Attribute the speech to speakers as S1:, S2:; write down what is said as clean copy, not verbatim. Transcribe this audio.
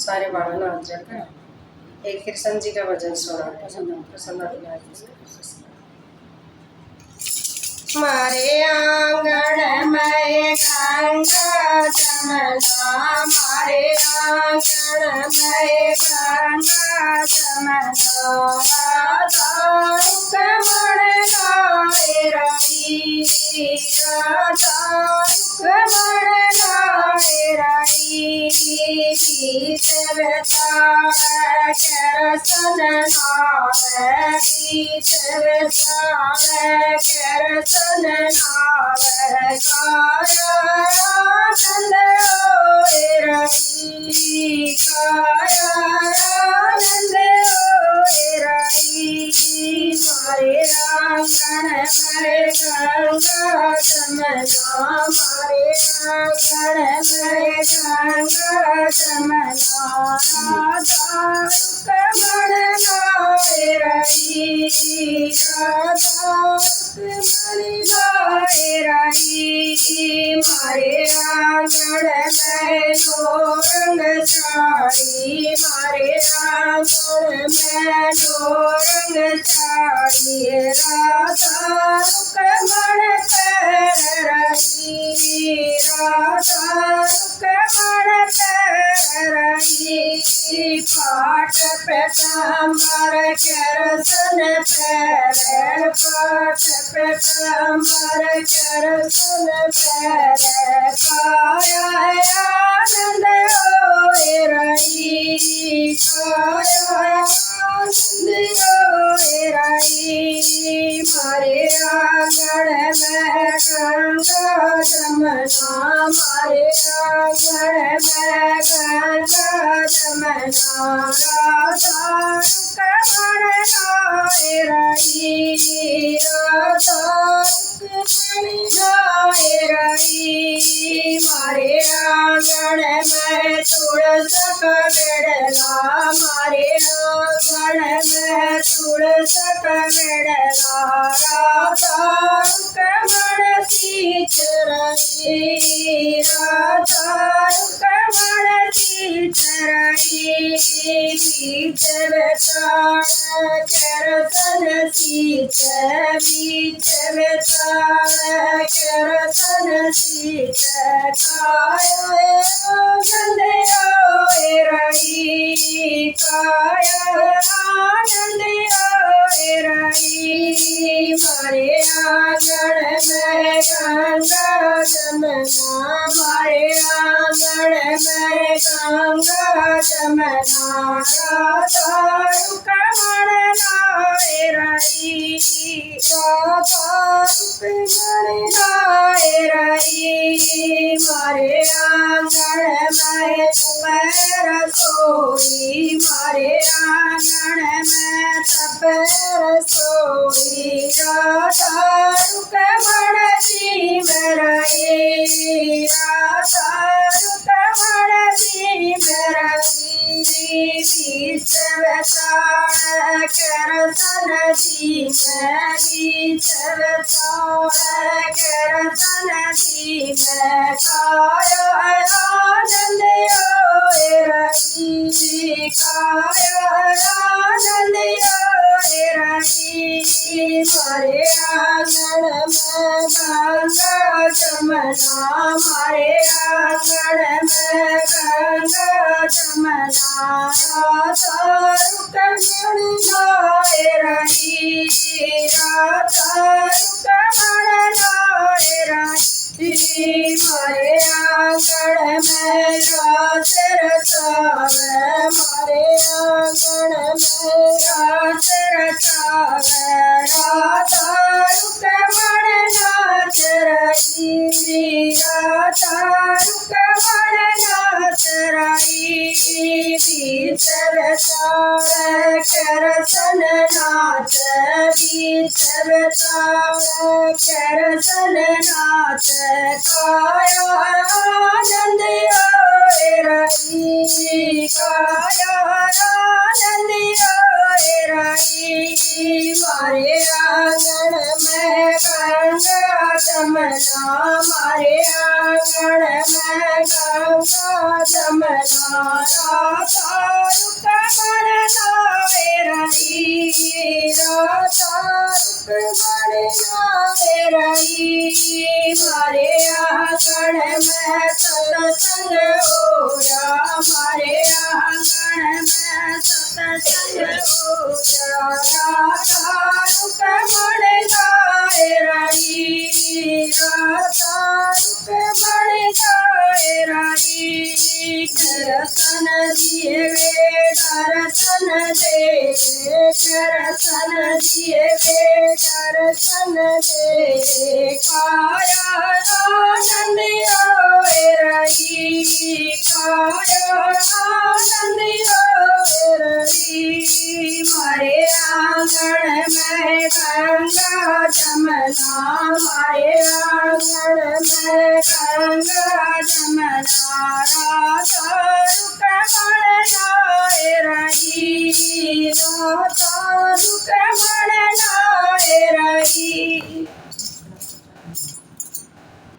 S1: सारे बाड़ा ना आज जाकर एक कृष्ण जी का भजन सुना प्रसन्न। मारे आंगन में गंगा जमना, मारे आंगन में गंगा जमना, राधा रुक्मण गाए रही, राधा रुक्मण गाए रही, बीच बेचारे कृष्ण नावे, बीच बेचारे कृष्ण नावे, काया आनंद होए रही, काया आनंद होए रही, मारे आंगन में गंगा जमना, मारे आंगन में गंगा जमना, राधा रुक्मण गाए रही, राधा रुक्मण गाए रही, मारे आंगन में नो रंग साड़ी, मारे आंगन में नो रंग साड़ी, राधा रुक्मण पैर रही, राधा रुक्मण पैर रही, पाट पीताम्बर कृष्ण पैर, पाट पीताम्बर कृष्ण पैर, काया आनंद होए रही, काया आनंद होए रही, मारे आंगन में गंगा जमना, मारे आंगन में गंगा जमना, राधा रुक्मण गाए रही, राधा रुक्मण गाए रही, मारे आंगन में तुलस का बेड़ला, मारे आंगन में तुलस का बेड़ला, राधा रुक्मण सींच रही, राधा रुक्मण सींच रही, बीच बेचारे कृष्ण सींच, बीच बेचारे कृष्ण सींच, काया आनंद होए रही, काया आनंद होए रही, मारे आंगन में गंगा जमना, मारे आंगन में गंगा जमना, राधा रुक्मण गाए रही, राधा रुक्मण गाए रही, मारे आंगन में तपैर सोई, मारे आंगन में तपैर सोई, राधा रुक्मण जीव रही, राधा रुक्मण जीव रही, बीच बेचारे कृष्ण जीव, बीच बेचारे कृष्ण जीव, काया आनंद होए रही, काया आनंद होए रही, मारे आंगन में गंगा जमना, मारे आंगन में गंगा जमना, राधा रुक्मण गाए रही, राधा रुक्मण गाए रही, मारे आंगन में रास रचावे, मारे आंगन में रास रचावे, राधा रुक्मण नाच रही, राधा रुक्मण नाच रही, बीच बेचारे कृष्ण नाच, बीच बेचारे कृष्ण नाच, काया आनंद होए रही, काया आनंद होए रही, मारे आंगन में गंगा
S2: जमना मारे आंगन में गंगा जमना राधा रुक्मण लावे रही राधा रुक्मण लावे रही मारे आंगन में सत्संग होया मारे आंगन में सत्संग होया राधा रुक्मण लावे रही राधा रुक्मण लावे रही दर्शन दिए वे दर्शन देवे दर्शन दिए वे दर्शन देवे काया आनंद होए रही काया आनंद होए रही मारे आंगन में गंगा जमना मारे आंगन में गंगा जमना राधा रुक्मण